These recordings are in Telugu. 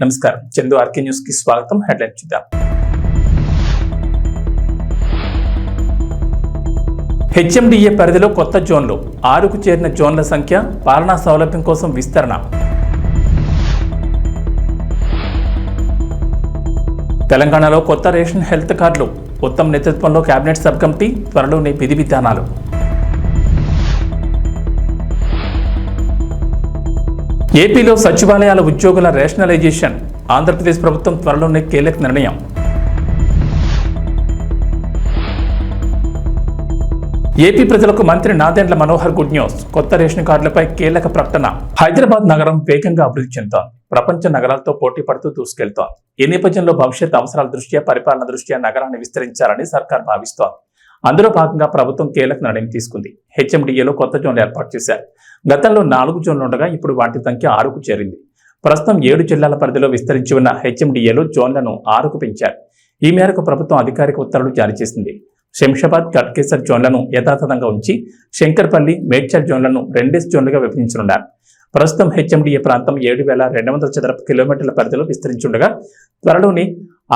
నమస్కారం, చందు ఆర్కే న్యూస్ కి స్వాగతం. హెడ్లైన్ చూద్దాం. హెచ్ఎండిఏ పరిధిలో కొత్త జోన్లు, 6కు చేరిన జోన్ల సంఖ్య, పాలనా సౌలభ్యం కోసం విస్తరణ. తెలంగాణలో కొత్త రేషన్ హెల్త్ కార్డులు, ఉత్తమ్ నేతృత్వంలో కేబినెట్ సబ్ కమిటీ, త్వరలోనే విధి విధానాలు. ఏపీలో సచివాలయాల ఉద్యోగుల రేషనలైజేషన్, ఆంధ్రప్రదేశ్ ప్రభుత్వం త్వరలోనే కీలక నిర్ణయం. ఏపీ ప్రజలకు మంత్రి నాదెండ్ల మనోహర్ గుడ్ న్యూస్, కొత్త రేషన్ కార్డులపై కీలక ప్రకటన. హైదరాబాద్ నగరం వేగంగా అభివృద్ధి చెందుతోంది. ప్రపంచ నగరాలతో పోటీ పడుతూ దూసుకెళ్తోంది. ఈ నేపథ్యంలో భవిష్యత్ అవసరాల దృష్ట్యా, పరిపాలన దృష్ట్యా నగరాన్ని విస్తరించాలని సర్కార్ భావిస్తోంది. అందులో భాగంగా ప్రభుత్వం కీలక నిర్ణయం తీసుకుంది. హెచ్ఎండిఏలో కొత్త జోన్లు ఏర్పాటు చేశారు. గతంలో 4 జోన్లు ఉండగా ఇప్పుడు వాటి సంఖ్య 6కు చేరింది. ప్రస్తుతం 7 జిల్లాల పరిధిలో విస్తరించి ఉన్న హెచ్ఎండిఏలో జోన్లను 6కు పెంచారు. ఈ మేరకు ప్రభుత్వం అధికారిక ఉత్తర్వులు జారీ చేసింది. శంషాబాద్, గట్కేసర్ జోన్లను యథాతథంగా ఉంచి శంకర్పల్లి, మేడ్చల్ జోన్లను 2 జోన్లుగా విభజించనున్నారు. ప్రస్తుతం హెచ్ఎండిఏ ప్రాంతం 7,200 చదరపు కిలోమీటర్ల పరిధిలో విస్తరించుండగా త్వరలోనే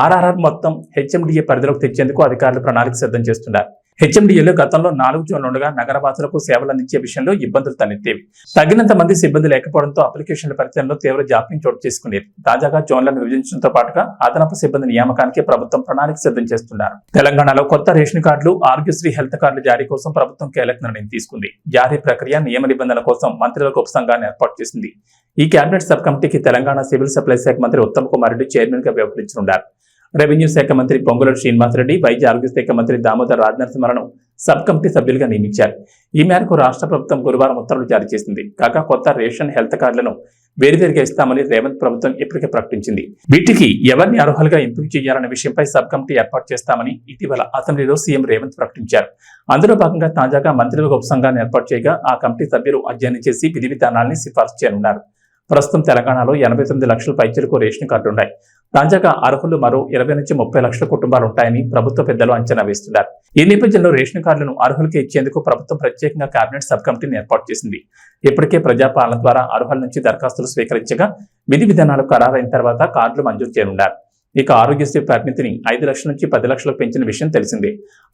ఆర్ఆర్ఆర్ మొత్తం హెచ్ఎండిఏ పరిధిలోకి తెచ్చేందుకు అధికారులు ప్రణాళిక సిద్ధం చేస్తున్నారు. హెచ్ఎండిఏలో గతంలో 4 జోన్లు ఉండగా నగరవాసులకు సేవలు అందించే విషయంలో ఇబ్బందులు తలెత్తేవి. తగినంత మంది సిబ్బంది లేకపోవడంతో అప్లికేషన్ల పరిచయంలో తీవ్ర జాప్యం చోటు చేసుకునేది. తాజాగా జోన్లను విభజించడంతో పాటుగా అదనపు సిబ్బంది నియామకానికి ప్రభుత్వం ప్రణాళిక సిద్ధం చేస్తున్నారు. తెలంగాణలో కొత్త రేషన్ కార్డులు, ఆరోగ్యశ్రీ హెల్త్ కార్డుల జారీ కోసం ప్రభుత్వం కీలక నిర్ణయం తీసుకుంది. జారీ ప్రక్రియ, నియమ నిబంధనల కోసం మంత్రులకు ఉపసంఘాన్ని ఏర్పాటు చేసింది. ఈ కేబినెట్ సబ్ కమిటీకి తెలంగాణ సివిల్ సప్లైస్ శాఖ మంత్రి ఉత్తమ్ కుమార్ రెడ్డి చైర్మన్ గా వ్యవహరించనున్నారు. రెవెన్యూ శాఖ మంత్రి పొంగులేటి శ్రీనివాసరెడ్డి, వైద్య ఆరోగ్య శాఖ మంత్రి దామోదర్ రాజనరసింహలను సబ్ కమిటీ సభ్యులుగా నియమించారు. ఈ మేరకు రాష్ట్ర ప్రభుత్వం గురువారం ఉత్తర్వులు జారీ చేసింది. కాగా కొత్త రేషన్ హెల్త్ కార్డులను వేరువేరుగా ఇస్తామని రేవంత్ ప్రభుత్వం ఇప్పటికే ప్రకటించింది. వీటికి ఎవరిని అర్హులుగా ఎంపిక చేయాలనే విషయంపై సబ్ కమిటీ ఏర్పాటు చేస్తామని ఇటీవల అసెంబ్లీలో సీఎం రేవంత్ ప్రకటించారు. అందులో భాగంగా తాజాగా మంత్రులకు ఉపసంఘాన్ని ఏర్పాటు చేయగా ఆ కమిటీ సభ్యులు అధ్యయనం చేసి విధి విధానాన్ని సిఫార్సు చేయనున్నారు. ప్రస్తుతం తెలంగాణలో 89 లక్షల పైచిలకు రేషన్ కార్డులున్నాయి. తాజాగా అర్హులు మరో 20 నుంచి 30 లక్షల కుటుంబాలు ఉంటాయని ప్రభుత్వ పెద్దలు అంచనా వేస్తున్నారు. ఈ నేపథ్యంలో రేషన్ కార్డులను అర్హులకి ఇచ్చేందుకు ప్రభుత్వం ప్రత్యేకంగా కేబినెట్ సబ్ కమిటీని ఏర్పాటు చేసింది. ఇప్పటికే ప్రజాపాలన ద్వారా అర్హుల నుంచి దరఖాస్తులు స్వీకరించగా విధి విధానాలు ఖరారైన తర్వాత కార్డులు మంజూరు చేయనున్నారు. ఇక ఆరోగ్యశ్రీ పరిమితిని 5 లక్షల నుంచి 10 లక్షలకు పెంచిన విషయం తెలిసిందే.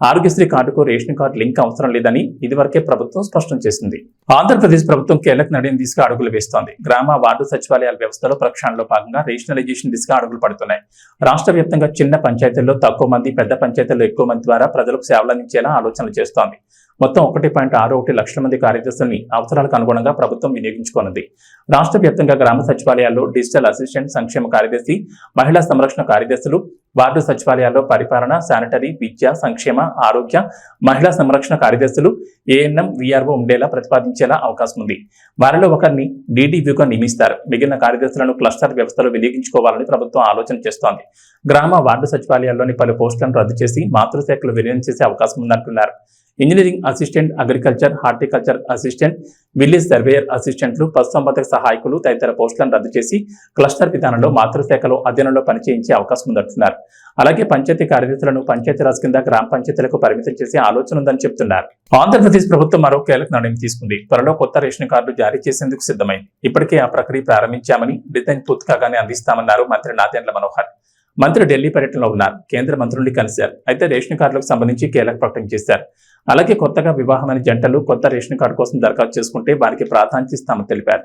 ఆరోగ్యశ్రీ కార్డుకు రేషన్ కార్డు లింక్ అవసరం లేదని ఇదివరకే ప్రభుత్వం స్పష్టం చేసింది. ఆంధ్రప్రదేశ్ ప్రభుత్వం కీలక నిర్ణయం దిశగా అడుగులు వేస్తోంది. గ్రామ వార్డు సచివాలయాల వ్యవస్థలో ప్రక్షాళనలో భాగంగా రేషనలైజేషన్ దిశగా అడుగులు పడుతున్నాయి. రాష్ట్ర వ్యాప్తంగా చిన్న పంచాయతీల్లో తక్కువ మంది, పెద్ద పంచాయతీల్లో ఎక్కువ మంది ద్వారా ప్రజలకు సేవలు అందించేలా ఆలోచనలు చేస్తోంది. మొత్తం 1.61 లక్షల మంది కార్యదర్శుల్ని అవసరాలకు అనుగుణంగా ప్రభుత్వం వినియోగించుకోనుంది. రాష్ట్ర వ్యాప్తంగా గ్రామ సచివాలయాల్లో డిజిటల్ అసిస్టెంట్, సంక్షేమ కార్యదర్శి, మహిళా సంరక్షణ కార్యదర్శులు, వార్డు సచివాలయాల్లో పరిపాలన, శానిటరీ, విద్య, సంక్షేమ, ఆరోగ్య, మహిళా సంరక్షణ కార్యదర్శులు, ఏఎన్ఎం, వీఆర్ఓ ఉండేలా ప్రతిపాదించేలా అవకాశం ఉంది. వారిలో ఒకరిని డీడీవ్యూగా నియమిస్తారు. మిగిలిన కార్యదర్శులను క్లస్టర్ వ్యవస్థలో వినియోగించుకోవాలని ప్రభుత్వం ఆలోచన చేస్తోంది. గ్రామ వార్డు సచివాలయాల్లోని పలు పోస్టులను రద్దు చేసి మాతృశాఖలు విలీనం చేసే అవకాశం ఉందంటున్నారు. Engineering assistant, agriculture, horticulture assistant, village surveyor అసిస్టెంట్లు, పశుసంవర్ధక సహాయకులు తదితర పోస్టులను రద్దు చేసి క్లస్టర్ విధానంలో మాతృశాఖలో అధ్యయనంలో పనిచేయించే అవకాశం ఉందంటున్నారు. అలాగే పంచాయతీ కార్యదర్శులను పంచాయతీరాజ్ కింద గ్రామ పంచాయతీలకు పరిమితం చేసే ఆలోచన ఉందని చెబుతున్నారు. ఆంధ్రప్రదేశ్ ప్రభుత్వం మరో కీలక నిర్ణయం తీసుకుంది. త్వరలో కొత్త రేషన్ కార్డులు జారీ చేసేందుకు సిద్ధమైంది. ఇప్పటికే ఆ ప్రక్రియ ప్రారంభించామని, డిజైన్ పూర్తి కాగానే అందిస్తామన్నారు మంత్రి నాదెండ్ల మనోహర్. మంత్రి ఢిల్లీ పర్యటనలో ఉన్నారు. కేంద్ర మంత్రుల్ని కలిశారు. అయితే రేషన్ కార్డులకు సంబంధించి కీలక ప్రకటన చేశారు. అలాగే కొత్తగా వివాహమైన జంటలు కొత్త రేషన్ కార్డు కోసం దరఖాస్తు చేసుకుంటే వారికి ప్రాధాన్యత ఇస్తామని తెలిపారు.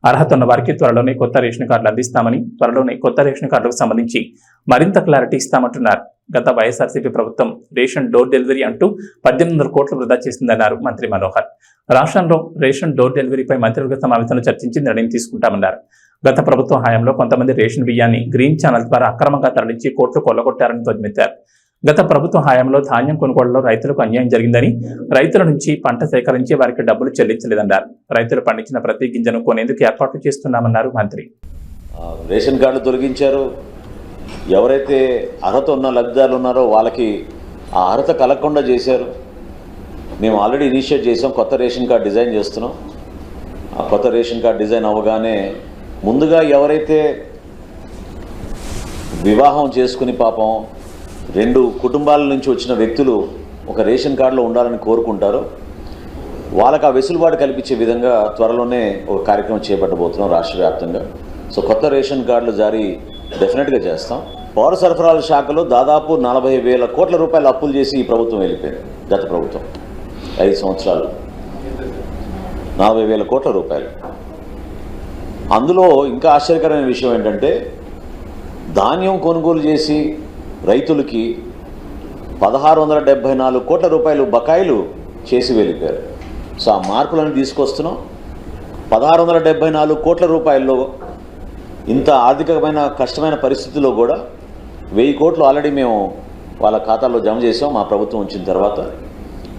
అర్హత ఉన్న వారికి త్వరలోనే కొత్త రేషన్ కార్డులు అందిస్తామని, త్వరలోనే కొత్త రేషన్ కార్డులకు సంబంధించి మరింత క్లారిటీ ఇస్తామంటున్నారు. గత వైఎస్ఆర్సీపీ ప్రభుత్వం రేషన్ డోర్ డెలివరీ అంటూ 1800 కోట్లు వృధా చేసిందన్నారు మంత్రి మనోహర్. రాష్ట్రంలో రేషన్ డోర్ డెలివరీపై మంత్రివర్గ సమావేశంలో చర్చించి నిర్ణయం తీసుకుంటామన్నారు. గత ప్రభుత్వం హయాంలో కొంతమంది రేషన్ బియ్యాన్ని గ్రీన్ ఛానల్ ద్వారా అక్రమంగా తరలించి కోట్లు కొల్లగొట్టారని ధ్వజమెత్తారు. గత ప్రభుత్వ హయాంలో ధాన్యం కొనుగోలులో రైతులకు అన్యాయం జరిగిందని, రైతుల నుంచి పంట సేకరించి వారికి డబ్బులు చెల్లించలేదన్నారు. రైతులు పండించిన ప్రతి గింజను కొనేందుకు ఏర్పాట్లు చేస్తున్నామన్నారు మంత్రి. రేషన్ కార్డు తొలగించారు. ఎవరైతే అర్హత ఉన్న లబ్ధిదారులు ఉన్నారో వాళ్ళకి ఆ అర్హత కలగకుండా చేశారు. మేము ఆల్రెడీ ఇనిషియేట్ చేసాం, కొత్త రేషన్ కార్డు డిజైన్ చేస్తున్నాం. ఆ కొత్త రేషన్ కార్డు డిజైన్ అవ్వగానే ముందుగా ఎవరైతే వివాహం చేసుకుని పాపం 2 కుటుంబాల నుంచి వచ్చిన వ్యక్తులు ఒక రేషన్ కార్డులో ఉండాలని కోరుకుంటారో వాళ్ళకి ఆ వెసులుబాటు కల్పించే విధంగా త్వరలోనే ఒక కార్యక్రమం చేపట్టబోతున్నాం రాష్ట్ర వ్యాప్తంగా. సో కొత్త రేషన్ కార్డులు జారీ డెఫినెట్గా చేస్తాం. పౌర సరఫరాల శాఖలో దాదాపు 40,000 కోట్ల రూపాయలు అప్పులు చేసి ఈ ప్రభుత్వం వెళ్ళిపోయింది. గత ప్రభుత్వం 5 సంవత్సరాలు 40,000 కోట్ల రూపాయలు. అందులో ఇంకా ఆశ్చర్యకరమైన విషయం ఏంటంటే ధాన్యం కొనుగోలు చేసి రైతులకి 1,674 కోట్ల రూపాయలు బకాయిలు చేసి వెళ్ళిపోయారు. సో ఆ మార్పులను తీసుకొస్తున్నాం. 1,674 కోట్ల రూపాయల్లో ఇంత ఆర్థికమైన కష్టమైన పరిస్థితుల్లో కూడా 1,000 కోట్లు ఆల్రెడీ మేము వాళ్ళ ఖాతాల్లో జమ చేసాం మా ప్రభుత్వం వచ్చిన తర్వాత.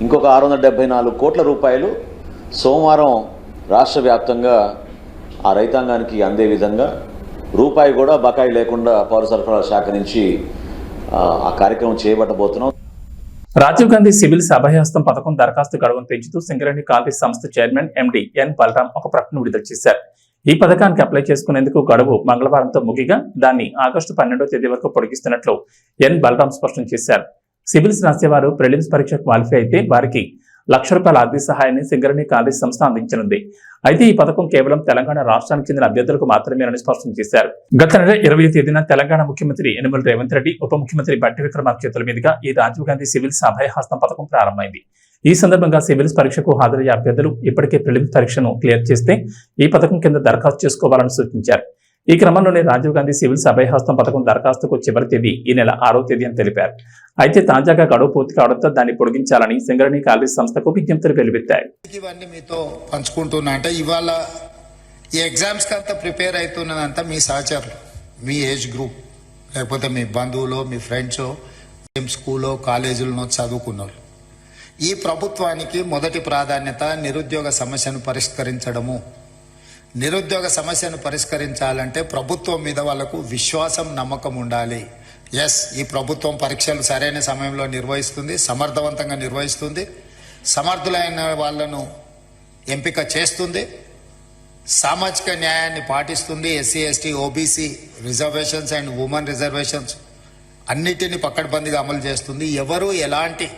ఇంకొక 674 కోట్ల రూపాయలు సోమవారం రాష్ట్ర వ్యాప్తంగా ఆ రైతాంగానికి అందే విధంగా రూపాయి కూడా బకాయి లేకుండా పౌర సరఫరాల శాఖ నుంచి ఆ కార్యక్రమం చేయబట్టబోతున్నాం. రాజీవ్ గాంధీ సివిల్స్ అభయహస్తం పథకం దరఖాస్తు గడువును పెంచుతూ సింగరేణి కాంగ్రెస్ సంస్థ చైర్మన్ ఎండి ఎన్ బలరాం ఒక ప్రకటన విడుదల చేశారు. ఈ పథకానికి అప్లై చేసుకునేందుకు గడువు మంగళవారంతో ముగిగా దాన్ని ఆగస్టు 12వ తేదీ వరకు పొడిగిస్తున్నట్లు ఎన్ బలరాం స్పష్టం చేశారు. సివిల్స్ రాసేవారు ప్రిలిమ్స్ పరీక్ష క్వాలిఫై అయితే వారికి ₹1,00,000 ఆర్థిక సహాయాన్ని సింగరేణి కాంగ్రెస్ సంస్థ అందించనుంది. అయితే ఈ పథకం కేవలం తెలంగాణ రాష్ట్రానికి చెందిన అభ్యర్థులకు మాత్రమేనని స్పష్టం చేశారు. గత నెల 20వ తేదీన తెలంగాణ ముఖ్యమంత్రి యనమల రేవంత్ రెడ్డి, ఉప ముఖ్యమంత్రి బట్టి విక్రమార్క చేతుల మీదుగా ఈ రాజీవ్ గాంధీ సివిల్స్ అభయహస్తం పథకం ప్రారంభమైంది. ఈ సందర్భంగా సివిల్స్ పరీక్షకు హాజరయ్యే అభ్యర్థులు ఇప్పటికే ప్రిలిమ్స్ పరీక్షను క్లియర్ చేస్తే ఈ పథకం కింద దరఖాస్తు చేసుకోవాలని సూచించారు. ఈ క్రమంలోనే రాజీవ్ గాంధీ సివిల్స్ అభయహస్తం పథకం దరఖాస్తుకు చివరి తేదీ ఈ నెల 6వ తేదీ అని తెలిపారు. అయితే తాజాగా గడువు పూర్తి కావడంతో దాన్ని పొడిగించాలని సింగరేణి కాంగ్రెస్ సంస్థకు విజ్ఞప్తులు వెలువెత్తాయి. ఇవన్నీ మీతో పంచుకుంటున్నా అంటే ఇవాళ ఈ ఎగ్జామ్స్ కి అంతా ప్రిపేర్ అవుతున్నదంతా మీ సహచరులు, మీ ఏజ్ గ్రూప్, లేకపోతే మీ బంధువులు, మీ ఫ్రెండ్స్, స్కూల్లో కాలేజీలో చదువుకున్నారు. ఈ ప్రభుత్వానికి మొదటి ప్రాధాన్యత నిరుద్యోగ సమస్యను పరిష్కరించడము. నిరుద్యోగ సమస్యను పరిష్కరించాలంటే ప్రభుత్వం మీద వాళ్ళకు విశ్వాసం, నమ్మకం ఉండాలి. ఎస్, ఈ ప్రభుత్వం పరీక్షలు సరైన సమయంలో నిర్వహిస్తుంది, సమర్థవంతంగా నిర్వహిస్తుంది, సమర్థులైన వాళ్లను ఎంపిక చేస్తుంది, సామాజిక న్యాయాన్ని పాటిస్తుంది, SC, ST, OBC reservations and women reservations అన్నిటినీ పకడ్బందీగా అమలు చేస్తుంది. ఎవరు ఎలాంటి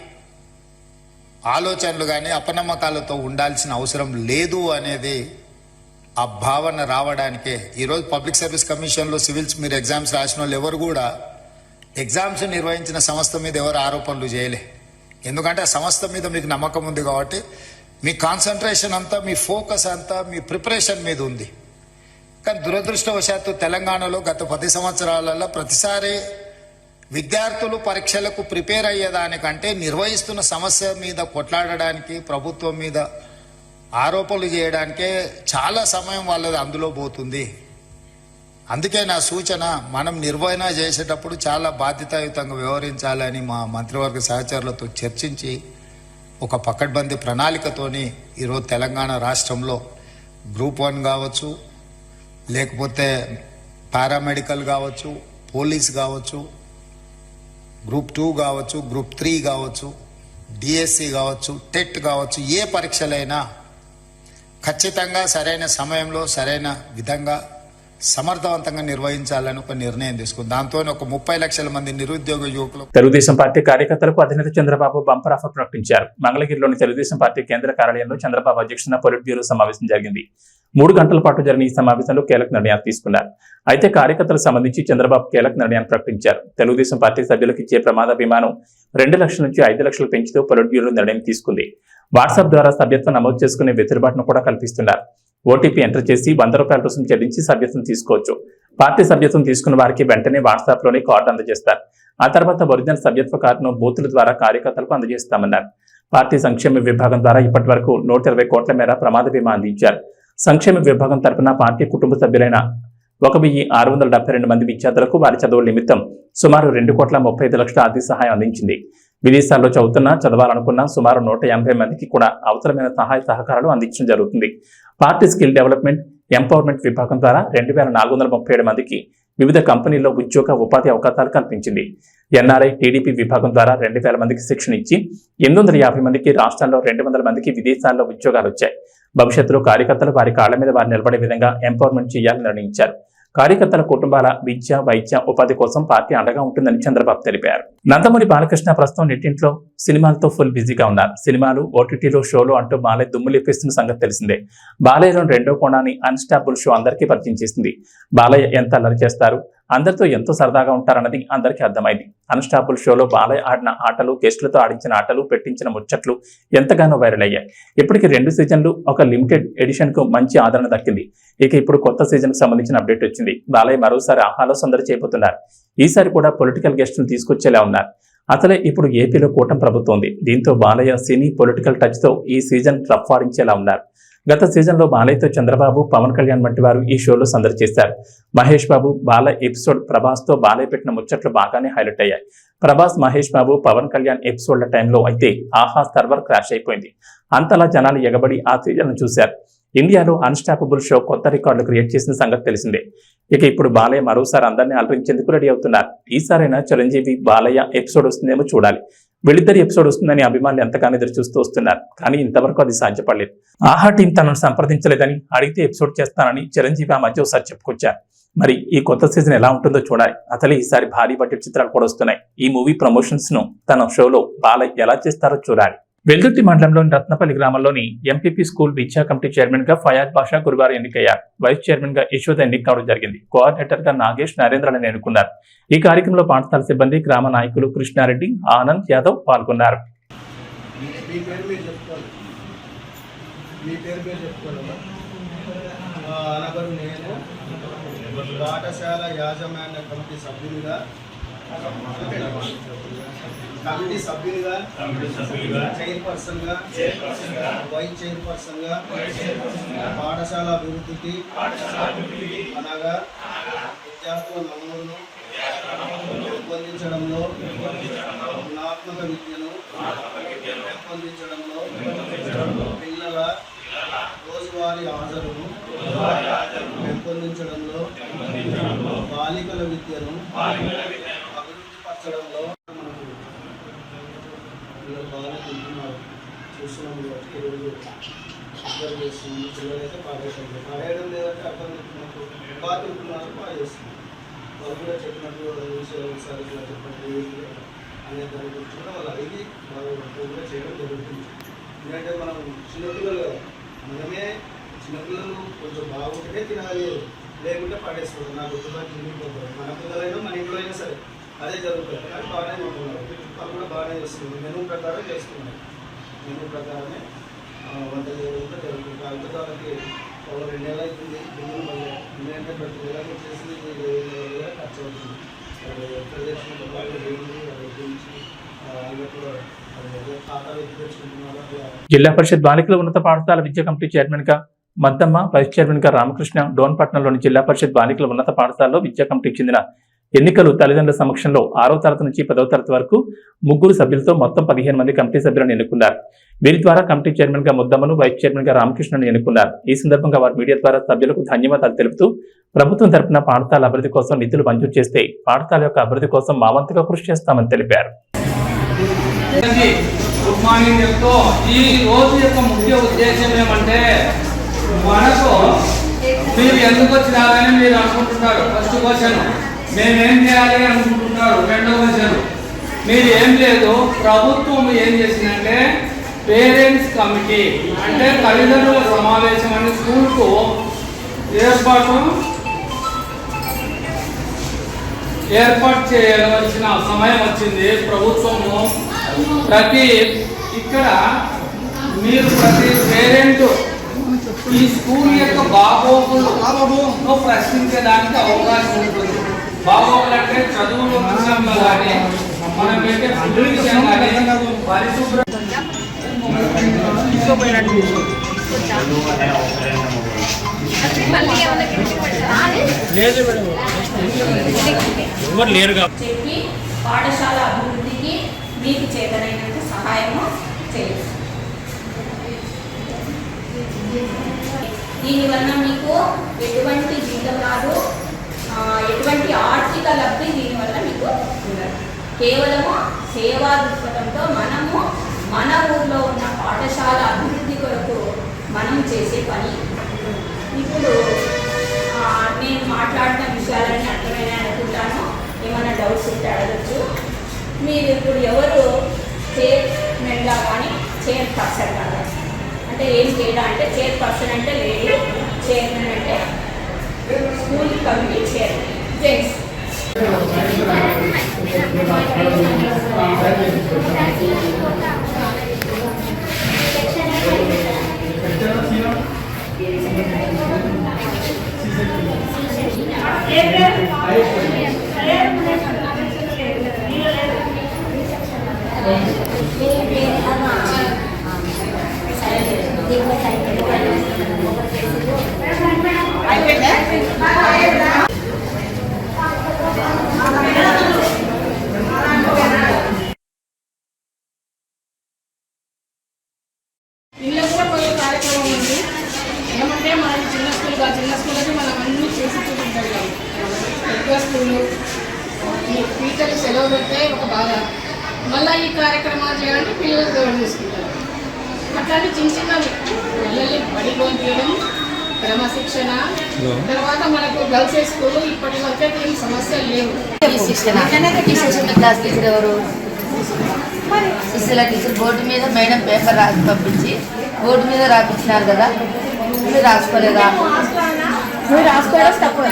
ఆలోచనలు కానీ అపనమ్మకాలతో ఉండాల్సిన అవసరం లేదు అనేది ఆ భావన రావడానికే ఈరోజు పబ్లిక్ సర్వీస్ కమిషన్లో సివిల్స్ మీరు ఎగ్జామ్స్ రాసిన వాళ్ళు ఎవరు కూడా ఎగ్జామ్స్ నిర్వహించిన సంస్థ మీద ఎవరు ఆరోపణలు చేయలే. ఎందుకంటే ఆ సంస్థ మీద మీకు నమ్మకం ఉంది కాబట్టి మీ కాన్సన్ట్రేషన్ అంతా, మీ ఫోకస్ అంతా మీ ప్రిపరేషన్ మీద ఉంది. కానీ దురదృష్టవశాత్తు తెలంగాణలో గత 10 సంవత్సరాలలో ప్రతిసారి విద్యార్థులు పరీక్షలకు ప్రిపేర్ అయ్యేదానికంటే నిర్వహిస్తున్న సమస్య మీద కొట్లాడడానికి, ప్రభుత్వం మీద ఆరోపణలు చేయడానికే చాలా సమయం వాళ్ళది అందులో పోతుంది. అందుకే నా సూచన, మనం నిర్వహణ చేసేటప్పుడు చాలా బాధ్యతాయుతంగా వ్యవహరించాలని మా మంత్రివర్గ సహచరులతో చర్చించి ఒక పకడ్బందీ ప్రణాళికతోని ఈరోజు తెలంగాణ రాష్ట్రంలో గ్రూప్ 1 కావచ్చు, లేకపోతే పారామెడికల్ కావచ్చు, పోలీస్ కావచ్చు, గ్రూప్ 2 కావచ్చు, గ్రూప్ 3 కావచ్చు, డిఎస్సి కావచ్చు, టెట్ కావచ్చు, ఏ పరీక్షలైనా ఖచ్చితంగా సరైన సమయంలో సరైన విధంగా సమర్థవంతంగా నిర్వహించాలని ఒక నిర్ణయం తీసుకుంది. దాంతో ఒక 30 లక్షల మంది నిరుద్యోగ యువకులు. తెలుగుదేశం పార్టీ కార్యకర్తలకు అధినేత చంద్రబాబు బంపర్ ఆఫర్ ప్రకటించారు. మంగళగిరిలోని తెలుగుదేశం పార్టీ కేంద్ర కార్యాలయంలో చంద్రబాబు అధ్యక్షతన పొలిట్ బ్యూరో సమావేశం జరిగింది. 3 గంటల పాటు జరిగిన ఈ సమావేశంలో కీలక నిర్ణయాలు తీసుకున్నారు. అయితే కార్యకర్తలకు సంబంధించి చంద్రబాబు కీలక నిర్ణయాన్ని ప్రకటించారు. తెలుగుదేశం పార్టీ సభ్యులకు ఇచ్చే ప్రమాద బీమాను 2 లక్షల నుంచి 5 లక్షలు పెంచుతూ పొలిట్ బ్యూరో నిర్ణయం తీసుకుంది. వాట్సాప్ ద్వారా సభ్యత్వం నమోదు చేసుకునే వెసులుబాటును కూడా కల్పిస్తున్నారు. ఓటీపీ ఎంటర్ చేసి ₹100 రుసుము చెల్లించి సభ్యత్వం తీసుకోవచ్చు. పార్టీ సభ్యత్వం తీసుకున్న వారికి వెంటనే వాట్సాప్ లోనే కార్డు అందజేస్తారు. ఆ తర్వాత ఒరిజినల్ సభ్యత్వ కార్డును బూతుల ద్వారా కార్యకర్తలకు అందజేస్తామన్నారు. పార్టీ సంక్షేమ విభాగం ద్వారా ఇప్పటి వరకు 120 కోట్ల మేర ప్రమాద బీమా అందించారు. సంక్షేమ విభాగం తరపున పార్టీ కుటుంబ సభ్యులైన 1,672 మంది విద్యార్థులకు వారి చదువుల నిమిత్తం సుమారు 2,35 లక్షల ఆర్థిక సహాయం అందించింది. విదేశాల్లో చదవాలనుకున్న సుమారు 180 మందికి కూడా అవసరమైన సహాయ సహకారాలు అందించడం జరుగుతుంది. పార్టీ స్కిల్ డెవలప్మెంట్, ఎంపవర్మెంట్ విభాగం ద్వారా 2,437 మందికి వివిధ కంపెనీల్లో ఉద్యోగ ఉపాధి అవకాశాలు కల్పించింది. ఎన్ఆర్ఐ, టీడీపీ విభాగం ద్వారా 2,000 మందికి శిక్షణ ఇచ్చి 850 మందికి, రాష్ట్రాల్లో 200 మందికి విదేశాల్లో ఉద్యోగాలు వచ్చాయి. భవిష్యత్తులో కార్యకర్తలు వారి కాళ్ల మీద వారు నిలబడే విధంగా ఎంపవర్మెంట్ చేయాలని నిర్ణయించారు. కార్యకర్తల కుటుంబాల విద్య, వైద్య, ఉపాధి కోసం పార్టీ అండగా ఉంటుందని చంద్రబాబు తెలిపారు. నందమూరి బాలకృష్ణ ప్రస్తుతం నెట్టింట్లో సినిమాలతో ఫుల్ బిజీగా ఉన్నారు. సినిమాలు, ఓటీటీలో షోలు అంటూ బాలయ్య దుమ్ము లేపేస్తున్న సంగతి తెలిసిందే. బాలయ్యలోని రెండో కోణాన్ని అన్స్టాపుల్ షో అందరికీ పరిచయం చేసింది. బాలయ్య ఎంత అల్లరి చేస్తారు, అందరితో ఎంతో సరదాగా ఉంటారన్నది అందరికీ అర్థమైంది. అన్స్టాపుల్ షోలో బాలయ్య ఆడిన ఆటలు, గెస్టులతో ఆడించిన ఆటలు, పెట్టించిన ముచ్చట్లు ఎంతగానో వైరల్ అయ్యాయి. ఇప్పటికి 2 సీజన్లు, ఒక లిమిటెడ్ ఎడిషన్ కు మంచి ఆదరణ దక్కింది. ఇక ఇప్పుడు కొత్త సీజన్ కు సంబంధించిన అప్డేట్ వచ్చింది. బాలయ్య మరోసారి ఆహాలో సందడి చేయబోతున్నారు. ఈసారి కూడా పొలిటికల్ గెస్టులు తీసుకొచ్చేలా ఉన్నారు. అసలే ఇప్పుడు ఏపీలో కూటమి ప్రభుత్వం ఉంది. దీంతో బాలయ్య సినీ పొలిటికల్ టచ్ తో ఈ సీజన్ ట్రప్ ఆడించేలా ఉన్నారు. గత సీజన్లో బాలయ్యతో చంద్రబాబు, పవన్ కళ్యాణ్ వంటి వారు ఈ షోలో సందడి చేశారు. మహేష్ బాబు, బాలయ్య ఎపిసోడ్ ప్రభాస్తో బాలయ్య పెట్టిన ముచ్చట్లు బాగానే హైలైట్ అయ్యాయి. ప్రభాస్, మహేష్ బాబు, పవన్ కళ్యాణ్ ఎపిసోడ్ల టైంలో అయితే ఆహా సర్వర్ క్రాష్ అయిపోయింది. అంతలా జనాలు ఎగబడి ఆ సీజన్ చూశారు. ఇండియాలో అన్స్టాపబుల్ షో కొత్త రికార్డులు క్రియేట్ చేసిన సంగతి తెలిసిందే. ఇక ఇప్పుడు బాలయ్య మరోసారి అందరినీ అలరించేందుకు రెడీ అవుతున్నారు. ఈసారైనా చిరంజీవి, బాలయ్య ఎపిసోడ్ వస్తుందేమో చూడాలి. వీళ్ళిద్దరి ఎపిసోడ్ వస్తుందని అభిమానులు ఎంతగానో ఎదురు చూస్తూ వస్తున్నారు. కానీ ఇంతవరకు అది సాధ్యపడలేదు. ఆహా టీం తనను సంప్రదించలేదని, అడిగితే ఎపిసోడ్ చేస్తానని చిరంజీవి ఆ మధ్య ఒకసారి చెప్పుకొచ్చారు. మరి ఈ కొత్త సీజన్ ఎలా ఉంటుందో చూడాలి. అసలు ఈసారి భారీ బడ్జెట్ చిత్రాలు కూడా వస్తున్నాయి. ఈ మూవీ ప్రమోషన్స్ ను తన షోలో బాలయ్య ఎలా చేస్తారో చూడాలి. వెల్దుర్తి మండలంలోని రత్నపల్లి గ్రామంలోని ఎంపీపీ స్కూల్ విద్యా కమిటీ చైర్మన్ గా ఫయాజ్ బాషా గురువారం ఎన్నికయ్యారు. వైస్ చైర్మన్ గా యశోద ఎన్నిక కావడం జరిగింది. కోఆర్డినేటర్ గా నాగేష్, నరేంద్రలను ఎన్నుకున్నారు. ఈ కార్యక్రమంలో పాఠశాల సిబ్బంది, గ్రామ నాయకులు కృష్ణారెడ్డి, ఆనంద్ యాదవ్ పాల్గొన్నారు. పాఠశాల యాజమాన్య కమిటీ సభ్యులుగా చైర్పర్సన్గా, వైస్ చైర్పర్సన్గా పాఠశాల అభివృద్ధికి అనగా విద్యార్థుల నమోదును పెంపొందించడంలో, గుణాత్మక విద్యను పెంపొందించడంలో, పిల్లల రోజువారీ హాజరును పెంపొందించడంలో, బాలికల విద్యను అభివృద్ధి పరచడంలో పిల్లలు బాగా తింటున్నారు. చూస్తున్నాం కాబట్టి ఈరోజు అబ్జర్వ్ చేస్తున్నాము. పిల్లలైతే పాడేయడం లేదంటే అర్థం చెప్తున్నట్టు బాగా తింటున్నారు, బాగా చేస్తున్నారు. వాళ్ళు కూడా చెప్పినట్టు విషయాలు ఒకసారి ఇలా చెప్పినట్టు అనే దాని గురించి కూడా వాళ్ళు అడిగి వాళ్ళు కూడా చేయడం జరుగుతుంది. ఎందుకంటే మనం చిన్నపిల్లలు కదా, మనమే చిన్నపిల్లలు కొంచెం బాగుంటే తినాలి, లేకుంటే పడేసుకోవడం. నాకు గుర్తుబాటు తిరిగిపోతారు. మన పిల్లలైనా మన ఇంట్లో అయినా సరే అదే జరుగుతుంది. కానీ బాగానే ఉంటున్నారు, వాళ్ళు కూడా బాగానే చేస్తున్నారు. మెనూ ప్రకారం చేస్తున్నారు. మెనూ ప్రకారమే వంట చేయడం కూడా జరుగుతుంది. కాకపోతే వాళ్ళకి 2 నెలలు అవుతుంది బిల్లులు మళ్ళీ. ఎందుకంటే ప్రతి నెలకి చేసి ఖర్చు అవుతుంది. ఎక్కడ చేసినట్టు వాళ్ళు ఏంటి వాళ్ళ గురించి అన్నట్లు ఖాతా ఎత్తి తెచ్చుకుంటున్నారు. జిల్లా పరిషత్ బాలికల ఉన్నత పాఠశాల విద్యా కమిటీ చైర్మన్ గా మద్దమ్మ, వైస్ చైర్మన్ గా రామకృష్ణ, డోన్పట్నంలోని జిల్లా పరిషత్ బాలికల ఉన్నత పాఠశాలలో విద్యా కమిటీకి చెందిన ఎన్నికలు తల్లిదండ్రుల సమక్షంలో 6వ తరగతి నుంచి 10వ తరగతి వరకు 3 సభ్యులతో మొత్తం 15 మంది కమిటీ సభ్యులను ఎన్నుకున్నారు. వీరి ద్వారా కమిటీ చైర్మన్ గా ముద్దమ్మను, వైస్ చైర్మన్ గా రామకృష్ణను ఎన్నుకున్నారు. ఈ సందర్భంగా వారు మీడియా ద్వారా సభ్యులకు ధన్యవాదాలు తెలుపుతూ ప్రభుత్వం తరపున పాఠశాల అభివృద్ధి కోసం నిధులు మంజూరు చేస్తే పాఠశాల యొక్క అభివృద్ధి కోసం మా వంతుగా కృషి చేస్తామని తెలిపారు. గుడ్ మార్నింగ్ చెప్తూ ఈ రోజు యొక్క ముఖ్య ఉద్దేశం ఏమంటే, మనకు మీరు ఎందుకు వచ్చినారని మీరు అనుకుంటున్నారు. ఫస్ట్ క్వశ్చన్, మేమేం చేయాలి అనుకుంటున్నారు. రెండో క్వశ్చన్, మీరు ఏం లేదు, ప్రభుత్వం ఏం చేసిందంటే పేరెంట్స్ కమిటీ అంటే తల్లిదండ్రుల సమావేశం అని స్కూల్కు ఏర్పాటు చేయవలసిన సమయం వచ్చింది. ప్రభుత్వము ఇక్కడ మీరు ప్రతి పేరెంట్ ఈ స్కూల్ యొక్క బాగోగులు ప్రశ్నించడానికి అవకాశం ఉంటుంది. బాగోగులు అంటే చదువులు విషయంలో కానీ, మనం పెట్టే ఫుడ్ విషయం కానీ, పరిశుభ్ర చెప్పి పాఠశాల అభివృద్ధికి మీకు చేతనైనంత సహాయము చేయవచ్చు. దీనివల్ల మీకు ఎటువంటి జీతం రాదు, ఎటువంటి ఆర్థిక లబ్ధి దీనివల్ల మీకు ఉండదు. కేవలము సేవా దృక్పథంతో మనము మన ఊర్లో ఉన్న పాఠశాల అభివృద్ధి కొరకు మనం చేసే పని. ఇప్పుడు నేను మాట్లాడిన విషయాలన్నీ అర్థమైనా అనుకుంటాను. ఏమైనా డౌట్స్ ఉంటే అడగచ్చు. మీరు ఇప్పుడు ఎవరు చైర్మన్గా కానీ చైర్పర్సన్ కాదు అంటే ఏం తేడా అంటే చైర్పర్సన్ అంటే లేడీ, చైర్మన్ అంటే స్కూల్ కమిటీ చైర్మన్ జెంట్స్. ఇంట్లో కూడా కొన్ని కార్యక్రమం ఉంది. ఏమంటే మనకి చిన్న స్కూల్కి మనం అన్నీ చేసి చూపించగలం. పెద్ద స్కూలు టీచర్లు సెలవు పెడితే ఒక బాధ, మళ్ళీ ఈ కార్యక్రమాలు చేయాలంటే పిల్లలు గౌరవం చేసుకుంటారు. అట్లాంటి చిన్నవి పిల్లల్ని బడిలో తీయడం, క్రమశిక్షణ, తర్వాత మనకు గర్ల్స్ స్కూల్ ఇప్పటి వరకే ఏం సమస్యలు లేవు. క్లాస్ టీచర్ ఎవరు? శిశుల టీచర్ బోర్డు మీద మేడం పేపర్ రాసి పంపించి బోర్డు మీద రాపించినారు కదా, మీరు రాసుకోలేదా? మీరు రాసుకోవడం తప్పు.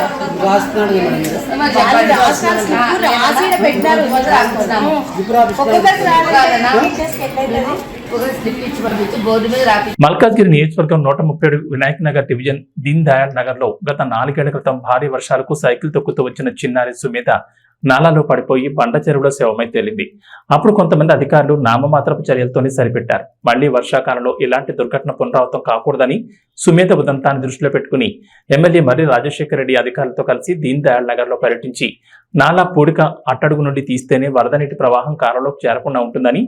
మల్కాజ్గిరి నియోజకవర్గం 137 వినాయక్ నగర్ డివిజన్ దీన్ దయాళ్ నగర్ లో గత 4 ఏళ్ల క్రితం భారీ వర్షాలకు సైకిల్ తొక్కుతూ వచ్చిన చిన్నారి సుమేధ నాలాలో పడిపోయి బండ చెరువులో శవమై తేలింది. అప్పుడు కొంతమంది అధికారులు నామమాత్రపు చర్యలతోనే సరిపెట్టారు. మళ్లీ వర్షాకాలంలో ఇలాంటి దుర్ఘటన పునరావృతం కాకూడదని సుమేధ ఉదంతాన్ని దృష్టిలో పెట్టుకుని ఎమ్మెల్యే మర్రి రాజశేఖర రెడ్డి అధికారులతో కలిసి దీన్ దయాళ్ నగర్ లో పర్యటించి నాలా పూడిక అట్టడుగు నుండి తీస్తేనే వరద నీటి ప్రవాహం కాలంలోకి చేరకుండా ఉంటుందని,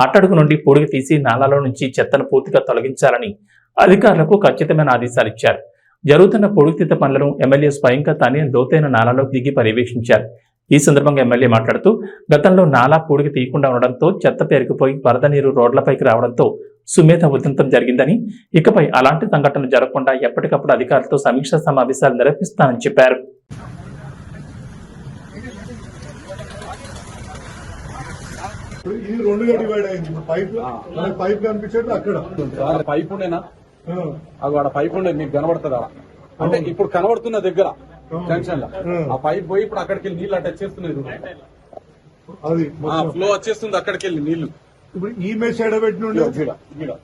అట్టడుగు నుండి పూడిక తీసి నాలాలో నుంచి చెత్తను పూర్తిగా తొలగించాలని అధికారులకు ఖచ్చితమైన ఆదేశాలు ఇచ్చారు. జరుగుతున్న పూడికతీత పనులను ఎమ్మెల్యే స్వయంగా తానే లోతైన నాలాలోకి దిగి పర్యవేక్షించారు. ఈ సందర్భంగా ఎమ్మెల్యే మాట్లాడుతూ గతంలో నాలా పూడికి తీయకుండా ఉండడంతో చెత్త పేరుకుపోయి వరద నీరు రోడ్లపైకి రావడంతో సుమేధ ఉదంతం జరిగిందని, ఇకపై అలాంటి సంఘటనలు జరగకుండా ఎప్పటికప్పుడు అధికారులతో సమీక్షా సమావేశాలు నిర్వహిస్తానని చెప్పారు. ఇది 2గా డివైడ్ అయింది. పైప్ కనిపించేది అక్కడ పైప్ ఉండేనా? అది ఆడ పైప్ ఉండే మీకు కనబడుతుందా? అంటే ఇప్పుడు కనబడుతున్న దగ్గర జంక్షన్ లో ఆ పైప్ పోయి ఇప్పుడు అక్కడికి వెళ్ళి నీళ్ళు అటాచ్ చేస్తున్నాయి. అది ఫ్లో వచ్చేస్తుంది అక్కడికి వెళ్ళి నీళ్లు. ఇప్పుడు ఈ మెష్ ఎడబెట్టిన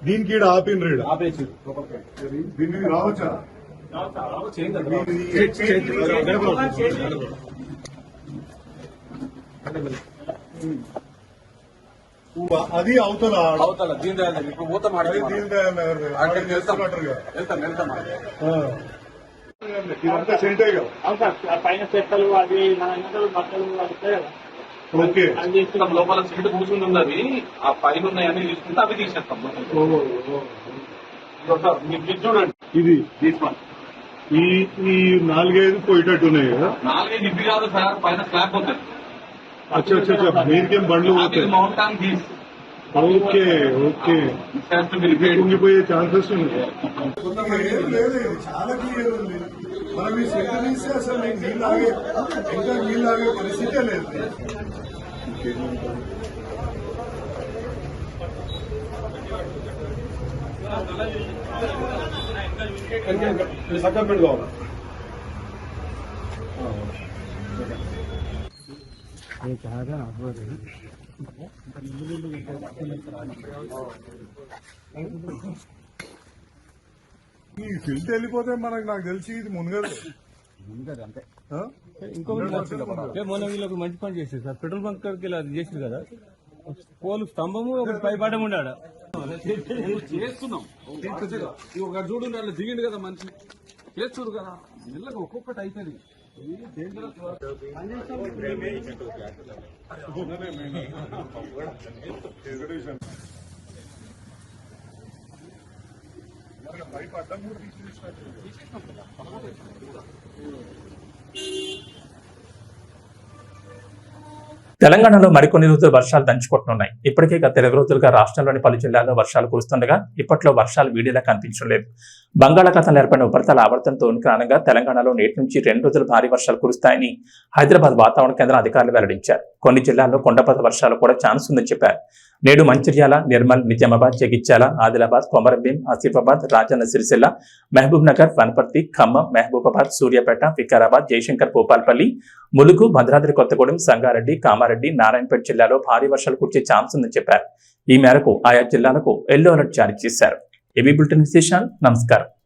దీనికి ఆపిన ఆపేసి దీనికి రావచ్చా? అది అవతల అవతల దీని దయాళ్ ఇప్పుడు పోతాం ఇదంతా సెంటే కదా పైన చెత్తలు అవి బట్టలు వస్తాయి కదా. ఓకే అది తీసుకున్నాం. లోపల సీట్ కూర్చుని ఉన్నది, ఆ పైన ఉన్నాయని తీసుకుంటే అవి తీసేస్తాం. మీరు చూడండి, ఇది తీసుకోండి. ఈ 4-5 పోయేటట్టున్నాయి కదా. 4 ఇవి కాదు సార్, పైన స్లాబ్ ఉంటుంది. అచ్చా మీరికేం బండ్లు పోతాయి. మౌంటాన్ తీసి ఓకే ఓకే కుంగిపోయే ఛాన్సెస్ ఉన్నాయి. చాలా క్లియర్ ఉంది. మనం ఈ సెట్ తీస్తే అసలు నీళ్ళు ఆగే పరిస్థితే లేదు. సక్కమెంట్ కావాలి. ఈ ఫిల్ట్ వెళ్ళిపోతే నాకు తెలిసి ఇది మునగదు అంతే. ఇంకొకటి మొన్న వీళ్ళకి మంచి పని చేసేది సార్, పెట్రోల్ బంక్ కాడికి అది చేసింది కదా, పోలు స్తంభము ఒకటి పైపాటం ఉండే ఆడ చేస్తున్నాం. ఒక చూడు దిగిండు కదా మనిషి, చేస్తుడు కదా, మెల్లగా ఒక్కొక్కటి అయిపోయింది. పైప్ అడ్డం కూడా తీసుకొచ్చినట్టు తెలంగాణలో మరికొన్ని రోజులు వర్షాలు దంచుకొట్టున్నాయి. ఇప్పటికే గత 2 రోజులుగా రాష్ట్రంలోని పలు జిల్లాల్లో వర్షాలు కురుస్తుండగా ఇప్పట్లో వర్షాలు వీడిలా కనిపించడం లేదు. బంగాళాఖాతంలో ఏర్పడిన ఉపరితల ఆవర్తనంతో కారణంగా తెలంగాణలో నేటి నుంచి 2 రోజులు భారీ వర్షాలు కురుస్తాయని హైదరాబాద్ వాతావరణ కేంద్రం అధికారులు వెల్లడించారు. కొన్ని జిల్లాల్లో కొండపాత వర్షాలు కూడా ఛాన్స్ ఉందని చెప్పారు. నేడు మంచిర్యాల, నిర్మల్, నిజామాబాద్, జగిత్యాల, ఆదిలాబాద్, కొమరంభీం, ఆసిఫాబాద్, రాజన్న సిరిసిల్ల, మహబూబ్ నగర్, వనపర్తి, ఖమ్మం, మహబూబాబాద్, సూర్యాపేట, వికారాబాద్, జయశంకర్, భూపాల్పల్లి, ములుగు, భద్రాద్రి కొత్తగూడెం, సంగారెడ్డి, కామారెడ్డి, నారాయణపేట జిల్లాలో భారీ వర్షాలు కురిసే ఛాన్స్ ఉందని చెప్పారు. ఈ మేరకు ఆయా జిల్లాలకు ఎల్లో అలర్ట్ జారీ చేశారు. ఏబీ బులెటిన్ విశేషాలు. నమస్కారం.